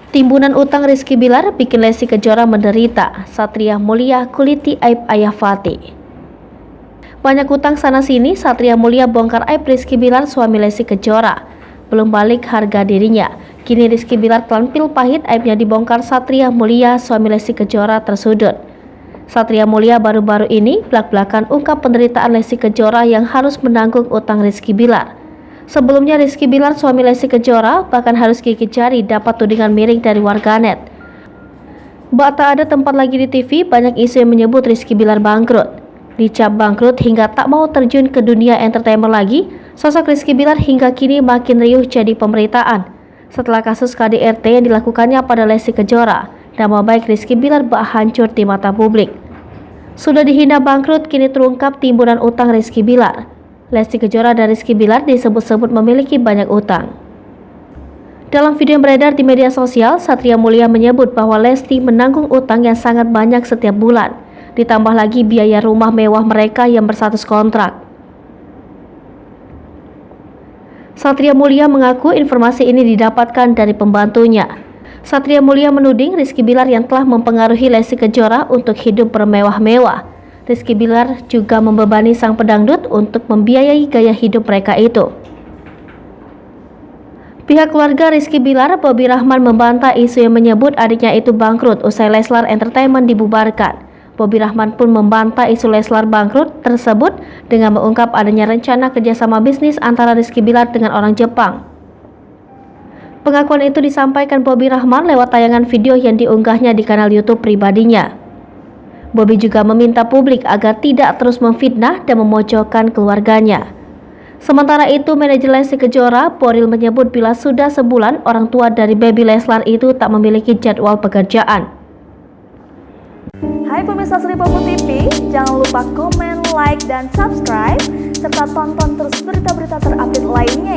Timbunan utang Rizky Bilar bikin Lesti Kejora menderita. Satria Mulia kuliti aib ayah Fatih. Banyak utang sana-sini, Satria Mulia bongkar aib Rizky Bilar suami Lesti Kejora. Belum balik harga dirinya. Kini Rizky Bilar tampil pahit, aibnya dibongkar Satria Mulia suami Lesti Kejora tersudut. Satria Mulia baru-baru ini belak-belakan ungkap penderitaan Lesti Kejora yang harus menanggung utang Rizky Bilar. Sebelumnya Rizky Bilar suami Lesti Kejora bahkan harus gigit jari dapat tudingan miring dari warganet. Bak tak ada tempat lagi di TV, banyak isu yang menyebut Rizky Bilar bangkrut. Dicap bangkrut hingga tak mau terjun ke dunia entertainment lagi, sosok Rizky Bilar hingga kini makin riuh jadi pemberitaan. Setelah kasus KDRT yang dilakukannya pada Lesti Kejora, nama baik Rizky Bilar bak hancur di mata publik. Sudah dihina bangkrut, kini terungkap timbunan utang Rizky Bilar. Lesti Kejora dan Rizky Bilar disebut-sebut memiliki banyak utang. Dalam video yang beredar di media sosial, Satria Mulia menyebut bahwa Lesti menanggung utang yang sangat banyak setiap bulan, ditambah lagi biaya rumah mewah mereka yang berstatus kontrak. Satria Mulia mengaku informasi ini didapatkan dari pembantunya. Satria Mulia menuding Rizky Bilar yang telah mempengaruhi Lesti Kejora untuk hidup bermewah-mewah. Rizky Bilar juga membebani sang pedangdut untuk membiayai gaya hidup mereka itu. Pihak keluarga Rizky Bilar, Bobby Rahman, membantah isu yang menyebut adiknya itu bangkrut usai Leslar Entertainment dibubarkan. Bobby Rahman pun membantah isu Leslar bangkrut tersebut dengan mengungkap adanya rencana kerjasama bisnis antara Rizky Bilar dengan orang Jepang. Pengakuan itu disampaikan Bobby Rahman lewat tayangan video yang diunggahnya di kanal YouTube pribadinya. Bobby juga meminta publik agar tidak terus memfitnah dan memojokkan keluarganya. Sementara itu, manajer Lesti Kejora, Boril, menyebut bila sudah sebulan orang tua dari baby Leslar itu tak memiliki jadwal pekerjaan. Hai pemirsa Sri Popo TV, jangan lupa komen, like, dan subscribe, serta tonton terus berita-berita terupdate lainnya.